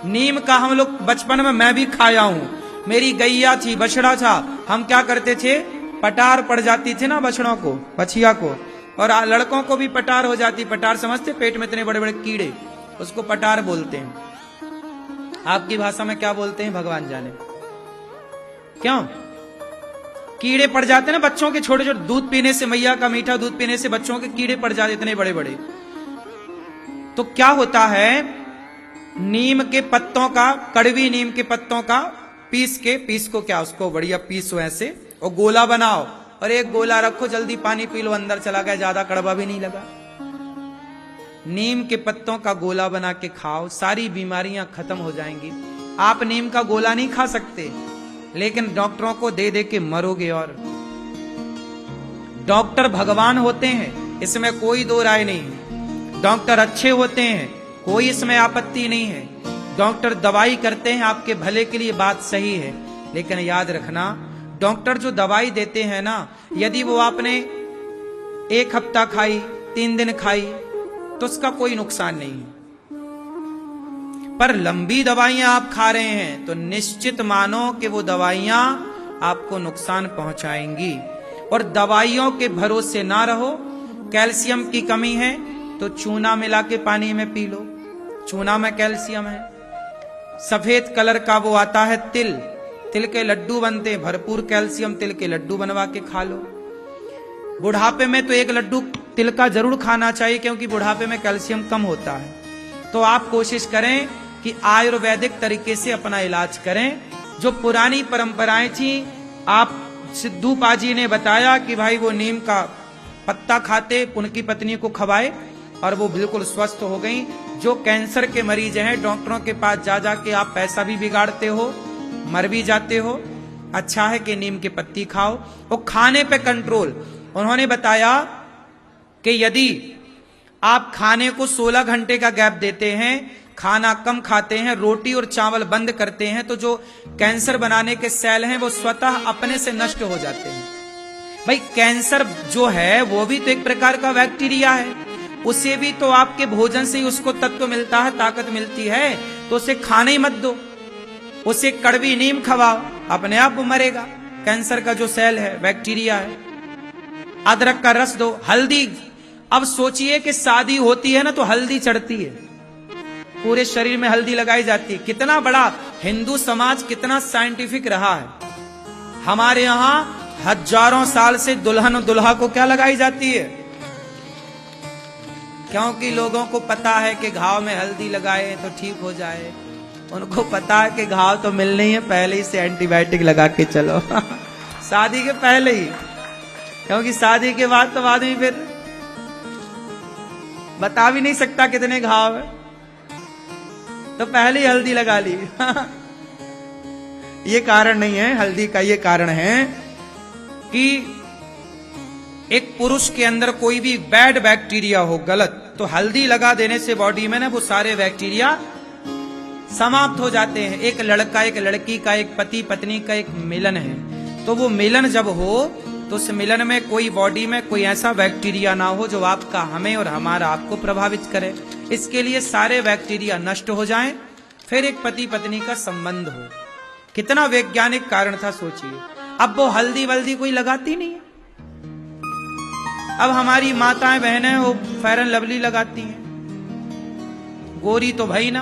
नीम का हम लोग बचपन में मैं भी खाया हूं। मेरी गैया थी, बछड़ा था, हम क्या करते थे, पटार पड़ जाती थी ना बछड़ों को, बछिया को, और लड़कों को भी पटार हो जाती। पटार समझते, पेट में इतने बड़े बड़े कीड़े, उसको पटार बोलते हैं। आपकी भाषा में क्या बोलते हैं भगवान जाने। क्यों कीड़े पड़ जाते हैं ना बच्चों के, छोटे छोटे, दूध पीने से, मैया का मीठा दूध पीने से बच्चों के कीड़े पड़ जाते इतने बड़े बड़े। तो क्या होता है, नीम के पत्तों का, कड़वी नीम के पत्तों का पीस को क्या, उसको बढ़िया पीसो ऐसे और गोला बनाओ, और एक गोला रखो, जल्दी पानी पी लो, अंदर चला गया, ज्यादा कड़वा भी नहीं लगा। नीम के पत्तों का गोला बना के खाओ, सारी बीमारियां खत्म हो जाएंगी। आप नीम का गोला नहीं खा सकते, लेकिन डॉक्टरों को दे दे के मरोगे। और डॉक्टर भगवान होते हैं, इसमें कोई दो राय नहीं है। डॉक्टर अच्छे होते हैं, कोई इसमें आपत्ति नहीं है। डॉक्टर दवाई करते हैं आपके भले के लिए, बात सही है, लेकिन याद रखना, डॉक्टर जो दवाई देते हैं ना, यदि वो आपने 1 हफ्ता खाई, 3 दिन खाई, तो उसका कोई नुकसान नहीं है। पर लंबी दवाइयां आप खा रहे हैं तो निश्चित मानो कि वो दवाइयां आपको नुकसान पहुंचाएंगी। और दवाइयों के भरोसे ना रहो। कैल्शियम की कमी है तो चूना मिला के पानी में पी लो, चूना में कैल्शियम है। सफेद कलर का वो आता है तिल, तिल के लड्डू बनते हैं, भरपूर कैल्शियम, तिल के लड्डू बनवा के खा लो। बुढ़ापे में तो 1 लड्डू तिल का जरूर खाना चाहिए, क्योंकि बुढ़ापे में कैल्शियम कम होता है। तो आप कोशिश करें कि आयुर्वैदिक तरीके से अपना इलाज करें। जो पुरानी परंपराएं थी, आप सिद्धू पाजी ने बताया कि भाई वो नीम का पत्ता खाते, उनकी पत्नी को खवाए और वो बिल्कुल स्वस्थ हो गई। जो कैंसर के मरीज हैं, डॉक्टरों के पास जा जाके आप पैसा भी बिगाड़ते हो, मर भी जाते हो। अच्छा है कि नीम की पत्ती खाओ। और खाने पे कंट्रोल, उन्होंने बताया कि यदि आप खाने को 16 घंटे का गैप देते हैं, खाना कम खाते हैं, रोटी और चावल बंद करते हैं, तो जो कैंसर बनाने के सेल हैं वो स्वतः अपने से नष्ट हो जाते हैं। भाई कैंसर जो है वो भी तो एक प्रकार का बैक्टीरिया है, उसे भी तो आपके भोजन से ही उसको तत्व मिलता है, ताकत मिलती है। तो उसे खाने ही मत दो, उसे कड़वी नीम खवाओ, अपने आप वो मरेगा। कैंसर का जो सेल है, बैक्टीरिया है। अदरक का रस दो, हल्दी। अब सोचिए कि शादी होती है ना तो हल्दी चढ़ती है, पूरे शरीर में हल्दी लगाई जाती है। कितना बड़ा हिंदू समाज कितना साइंटिफिक रहा है। हमारे यहां हजारों साल से दुल्हन दुल्हा को क्या लगाई जाती है, क्योंकि लोगों को पता है कि घाव में हल्दी लगाए तो ठीक हो जाए। उनको पता है कि घाव तो मिलने ही है, पहले ही से एंटीबायोटिक लगा के चलो शादी के पहले ही, क्योंकि शादी के बाद तो आदमी फिर बता भी नहीं सकता कितने घाव है, तो पहले ही हल्दी लगा ली ये कारण नहीं है हल्दी का, ये कारण है कि एक पुरुष के अंदर कोई भी बैड बैक्टीरिया हो, गलत, तो हल्दी लगा देने से बॉडी में ना वो सारे बैक्टीरिया समाप्त हो जाते हैं। एक लड़का एक लड़की का, एक पति पत्नी का एक मिलन है, तो वो मिलन जब हो तो उस मिलन में कोई बॉडी में कोई ऐसा बैक्टीरिया ना हो जो आपका, हमें और हमारा आपको प्रभावित करे। इसके लिए सारे बैक्टीरिया नष्ट हो जाएं, फिर एक पति पत्नी का संबंध हो। कितना वैज्ञानिक कारण था सोचिए। अब वो हल्दी वल्दी कोई लगाती नहीं है। अब हमारी माताएं बहनें वो फेयर एंड लवली लगाती हैं, गोरी तो भाई ना,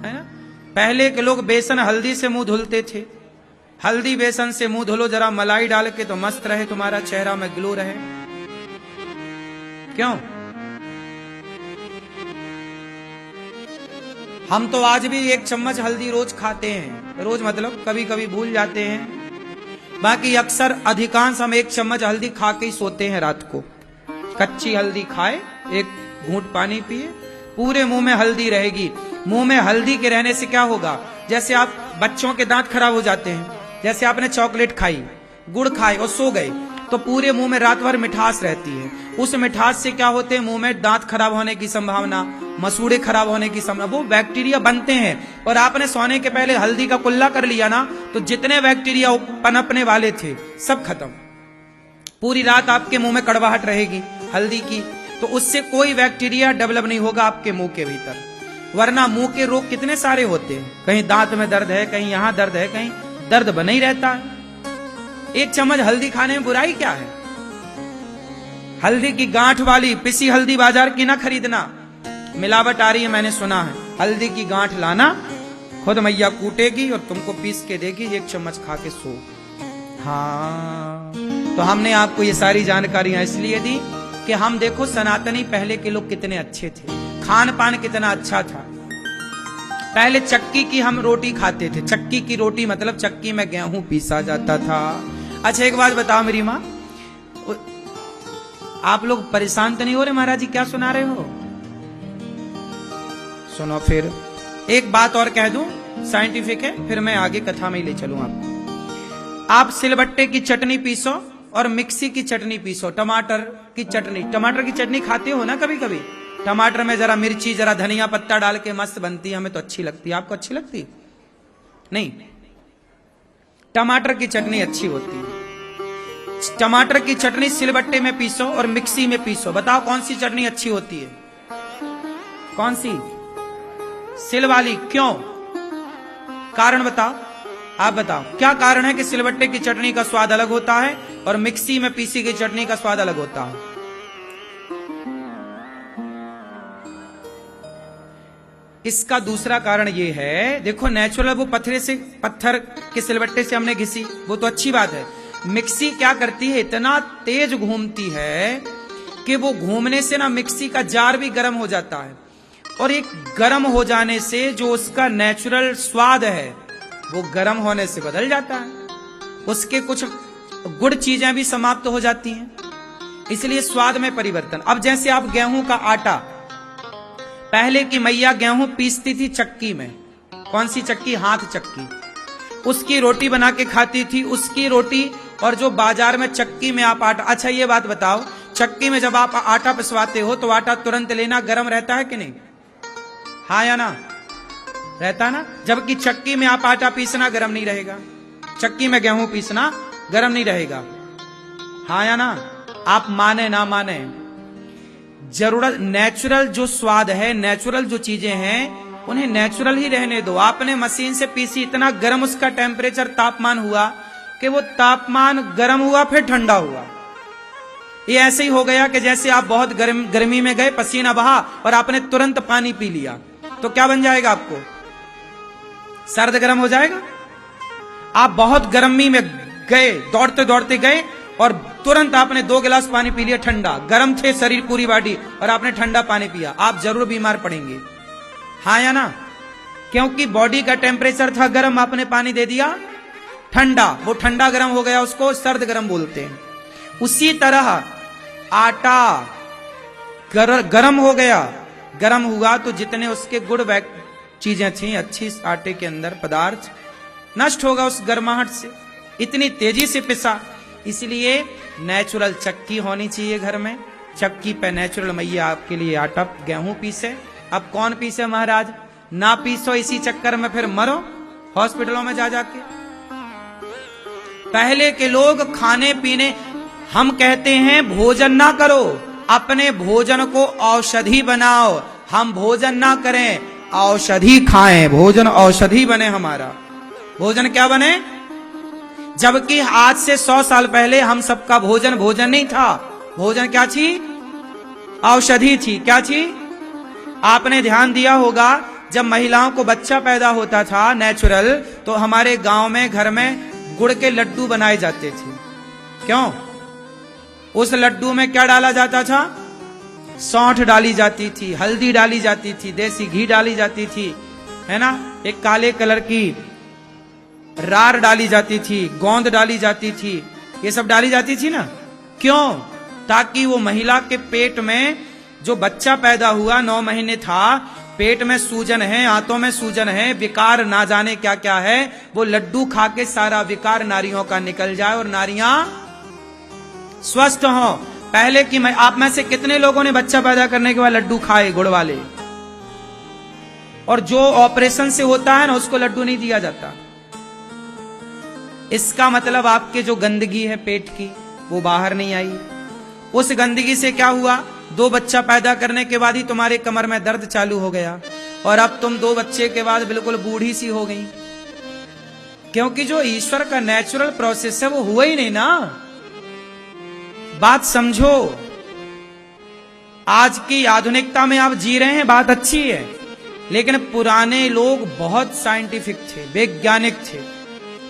है ना। पहले के लोग बेसन हल्दी से मुंह धुलते थे। हल्दी बेसन से मुंह धुलो जरा मलाई डाल के तो मस्त रहे, तुम्हारा चेहरा में ग्लो रहे। क्यों? हम तो आज भी 1 चम्मच हल्दी रोज खाते हैं, रोज मतलब कभी कभी भूल जाते हैं, बाकी अक्सर अधिकांश हम 1 चम्मच हल्दी खा के ही सोते हैं रात को। कच्ची हल्दी खाए, 1 घूंट पानी पिए, पूरे मुंह में हल्दी रहेगी। मुंह में हल्दी के रहने से क्या होगा, जैसे आप बच्चों के दांत खराब हो जाते हैं, जैसे आपने चॉकलेट खाई, गुड़ खाए और सो गए, तो पूरे मुंह में रात भर मिठास रहती है। उस मिठास से क्या होते हैं, मुंह में दांत खराब होने की संभावना, मसूड़े खराब होने की संभावना, वो बैक्टीरिया बनते हैं। और आपने सोने के पहले हल्दी का कुल्ला कर लिया ना, तो जितने बैक्टीरिया पनपने वाले थे सब खत्म। पूरी रात आपके मुंह में कड़वाहट रहेगी हल्दी की, तो उससे कोई बैक्टीरिया डेवलप नहीं होगा आपके मुंह के भीतर। वरना मुंह के रोग कितने सारे होते हैं, कहीं दांत में दर्द है, कहीं यहां दर्द है, कहीं दर्द बना ही रहता है। एक चम्मच हल्दी खाने में बुराई क्या है? हल्दी की गांठ वाली पिसी हल्दी बाजार की ना खरीदना, मिलावट आ रही है मैंने सुना है। हल्दी की गांठ लाना, खुद मैया कूटेगी और तुमको पीस के देगी, एक चम्मच खा के सो। हाँ, तो हमने आपको ये सारी जानकारियां इसलिए दी कि हम देखो सनातनी पहले के लोग कितने अच्छे थे, खान पान कितना अच्छा था। पहले चक्की की हम रोटी खाते थे, चक्की की रोटी मतलब चक्की में गेहूं पीसा जाता था। अच्छा एक बात बताओ मेरी माँ, आप लोग परेशान तो नहीं हो रहे महाराज जी क्या सुना रहे हो? सुनो फिर एक बात और कह दूं, साइंटिफिक है, फिर मैं आगे कथा में ही ले चलूं आपको। आप सिलबट्टे की चटनी पीसो और मिक्सी की चटनी पीसो, टमाटर की चटनी। टमाटर की चटनी खाते हो ना कभी कभी? टमाटर में जरा मिर्ची जरा धनिया पत्ता डाल के मस्त बनती है, हमें तो अच्छी लगती है। आपको अच्छी लगती नहीं? टमाटर की चटनी अच्छी होती है। टमाटर की चटनी सिलबट्टे में पीसो और मिक्सी में पीसो, बताओ कौन सी चटनी अच्छी होती है? कौन सी? सिल वाली। क्यों? कारण बताओ, आप बताओ क्या कारण है कि सिलबट्टे की चटनी का स्वाद अलग होता है और मिक्सी में पीसी गई चटनी का स्वाद अलग होता है? इसका दूसरा कारण यह है, देखो नेचुरल वो पत्थर के सिलबट्टे से हमने घिसी, वो तो अच्छी बात है। मिक्सी क्या करती है, इतना तेज घूमती है कि वो घूमने से ना मिक्सी का जार भी गर्म हो जाता है, और एक गर्म हो जाने से जो उसका नेचुरल स्वाद है वो गर्म होने से बदल जाता है, उसके कुछ गुड़ चीजें भी समाप्त हो जाती हैं, इसलिए स्वाद में परिवर्तन। अब जैसे आप गेहूं का आटा, पहले की मैया गेहूं पीसती थी चक्की में, कौन सी चक्की? हाथ चक्की। उसकी रोटी बना के खाती थी, उसकी रोटी और जो बाजार में चक्की में आप आटा। अच्छा ये बात बताओ, चक्की में जब आप आटा पिसवाते हो तो आटा तुरंत लेना गर्म रहता है कि नहीं? हाँ या ना? रहता ना? जबकि चक्की में आप आटा पीसना गर्म नहीं रहेगा, चक्की में गेहूं पीसना गर्म नहीं रहेगा। हाँ या ना? आप माने ना माने, जरूरत नेचुरल जो स्वाद है, नेचुरल जो चीजें हैं उन्हें नेचुरल ही रहने दो। आपने मशीन से पीसी, इतना गर्म उसका टेम्परेचर तापमान हुआ कि वो तापमान गर्म हुआ फिर ठंडा हुआ। ये ऐसे ही हो गया कि जैसे आप बहुत गर्मी में गए, पसीना बहा और आपने तुरंत पानी पी लिया, तो क्या बन जाएगा आपको? सर्द गर्म हो जाएगा। आप बहुत गर्मी में गए, दौड़ते दौड़ते गए और तुरंत आपने 2 गिलास पानी पी लिया ठंडा, गर्म थे शरीर पूरी बॉडी और आपने ठंडा पानी पिया, आप जरूर बीमार पड़ेंगे। हाँ या ना? क्योंकि बॉडी का टेम्परेचर था गर्म, आपने पानी दे दिया ठंडा, वो ठंडा गर्म हो गया, उसको सर्द गर्म बोलते हैं। उसी तरह आटा गर्म हो गया, गर्म हुआ तो जितने उसके गुड़ चीजें थी अच्छी आटे के अंदर पदार्थ नष्ट होगा उस गर्माहट से, इतनी तेजी से पिसा। इसलिए नेचुरल चक्की होनी चाहिए घर में, चक्की पे नेचुरल मैया आपके लिए आटा गेहूं पीसे। अब कौन पीसे महाराज? ना पीसो, इसी चक्कर में फिर मरो हॉस्पिटलों में जा जाके। पहले के लोग खाने पीने, हम कहते हैं भोजन ना करो, अपने भोजन को औषधि बनाओ। हम भोजन ना करें, औषधि खाएं, भोजन औषधि बने हमारा। भोजन क्या बने? जबकि आज से 100 साल पहले हम सबका भोजन भोजन नहीं था, भोजन क्या थी? औषधि थी। क्या थी? आपने ध्यान दिया होगा जब महिलाओं को बच्चा पैदा होता था नेचुरल, तो हमारे गांव में घर में गुड़ के लड्डू बनाए जाते थे। क्यों? उस लड्डू में क्या डाला जाता था? सौंठ डाली जाती थी, हल्दी डाली जाती थी, देसी घी डाली जाती थी, है ना, एक काले कलर की रार डाली जाती थी, गोंद डाली जाती थी, ये सब डाली जाती थी ना। क्यों? ताकि वो महिला के पेट में जो बच्चा पैदा हुआ 9 महीने था, पेट में सूजन है, आंतों में सूजन है, विकार ना जाने क्या क्या है, वो लड्डू खा के सारा विकार नारियों का निकल जाए और नारियां स्वस्थ हों। पहले की आप में से कितने लोगों ने बच्चा पैदा करने के बाद लड्डू खाए गुड़ वाले? और जो ऑपरेशन से होता है ना उसको लड्डू नहीं दिया जाता। इसका मतलब आपके जो गंदगी है पेट की वो बाहर नहीं आई। उस गंदगी से क्या हुआ? 2 बच्चा पैदा करने के बाद ही तुम्हारे कमर में दर्द चालू हो गया, और अब तुम 2 बच्चे के बाद बिल्कुल बूढ़ी सी हो गई। क्योंकि जो ईश्वर का नेचुरल प्रोसेस है वो हुआ ही नहीं ना। बात समझो, आज की आधुनिकता में आप जी रहे हैं, बात अच्छी है, लेकिन पुराने लोग बहुत साइंटिफिक थे, वैज्ञानिक थे।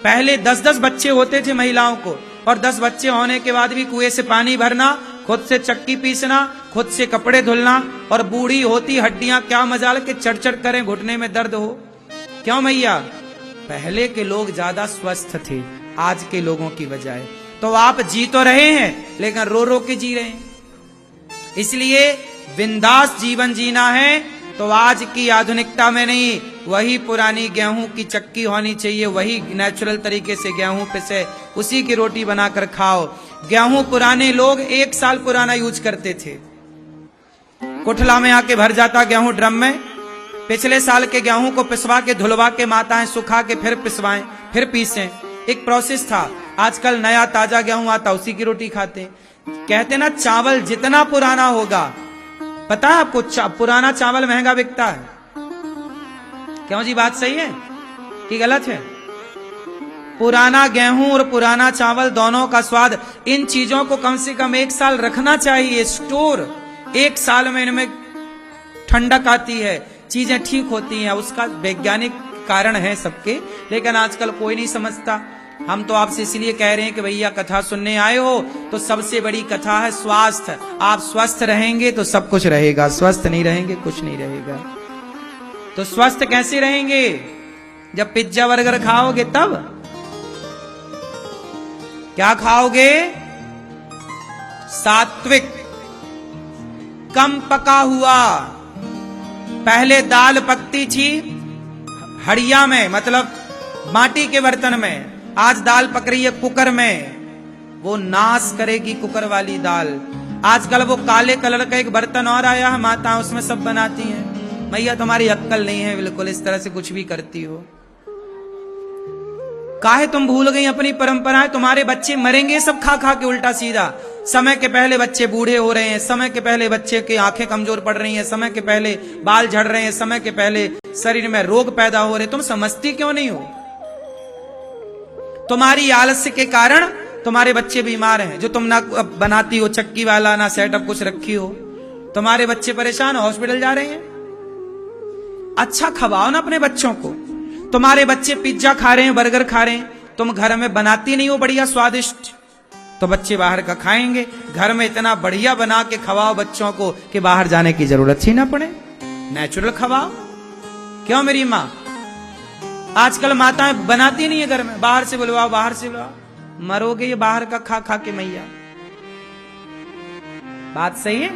पहले 10-10 बच्चे होते थे महिलाओं को, और 10 बच्चे होने के बाद भी कुएं से पानी भरना, खुद से चक्की पीसना, खुद से कपड़े धुलना, और बूढ़ी होती हड्डियां क्या मजाल के चढ़ करें, घुटने में दर्द हो। क्यों मैया? पहले के लोग ज्यादा स्वस्थ थे आज के लोगों की बजाय। तो आप जी तो रहे हैं, लेकिन रो रो के जी रहे हैं। इसलिए बिंदास जीवन जीना है तो आज की आधुनिकता में नहीं, वही पुरानी गेहूं की चक्की होनी चाहिए, वही नेचुरल तरीके से गेहूं पिसे, उसी की रोटी बनाकर खाओ। गेहूं पुराने लोग 1 साल पुराना यूज करते थे। कुठला में आके भर जाता गेहूं ड्रम में, पिछले साल के गेहूं को पिसवा के धुलवा के माताएं सुखा के फिर पिसवाएं, फिर पीसें। एक प्रोसेस था। आजकल नया ताजा गेहूं आता, उसी की रोटी खाते। कहते ना चावल जितना पुराना होगा, पता है आपको पुराना चावल महंगा बिकता है। क्यों जी? बात सही है कि गलत है? पुराना गेहूं और पुराना चावल दोनों का स्वाद, इन चीजों को कम से कम 1 साल रखना चाहिए स्टोर। 1 साल में इनमें ठंडक आती है, चीजें ठीक होती हैं। उसका वैज्ञानिक कारण है सबके, लेकिन आजकल कोई नहीं समझता। हम तो आपसे इसलिए कह रहे हैं कि भैया कथा सुनने आए हो तो सबसे बड़ी कथा है स्वास्थ्य। आप स्वस्थ रहेंगे तो सब कुछ रहेगा, स्वस्थ नहीं रहेंगे कुछ नहीं रहेगा। तो स्वस्थ कैसे रहेंगे? जब पिज्जा बर्गर खाओगे तब। क्या खाओगे? सात्विक, कम पका हुआ। पहले दाल पकती थी हड़िया में, मतलब माटी के बर्तन में, आज दाल पक रही है कुकर में। वो नाश करेगी कुकर वाली दाल। आजकल वो काले कलर का एक बर्तन और आया है, माता उसमें सब बनाती हैं। मैया तुम्हारी अक्कल नहीं है बिल्कुल, इस तरह से कुछ भी करती हो। काहे तुम भूल गई अपनी परंपराएं? तुम्हारे बच्चे मरेंगे सब खा खा के उल्टा सीधा। समय के पहले बच्चे बूढ़े हो रहे हैं, समय के पहले बच्चे की आंखें कमजोर पड़ रही हैं, समय के पहले बाल झड़ रहे हैं, समय के पहले शरीर में रोग पैदा हो रहे। तुम समझती क्यों नहीं हो? तुम्हारी आलस्य के कारण तुम्हारे बच्चे बीमार हैं। जो तुम ना बनाती हो चक्की वाला, ना सेटअप कुछ रखी हो, तुम्हारे बच्चे परेशान, हॉस्पिटल जा रहे हैं। अच्छा खवाओ ना अपने बच्चों को। तुम्हारे बच्चे पिज्जा खा रहे हैं, बर्गर खा रहे हैं, तुम घर में बनाती नहीं हो बढ़िया स्वादिष्ट, तो बच्चे बाहर का खाएंगे। घर में इतना बढ़िया बना के खवाओ बच्चों को कि बाहर जाने की जरूरत ही ना पड़े। नेचुरल खवाओ। क्यों मेरी माँ? आजकल माताएं बनाती नहीं है घर में, बाहर से बुलवाओ, बाहर से बुलवाओ। मरोगे ये बाहर का खा खा के मैया। बात सही है?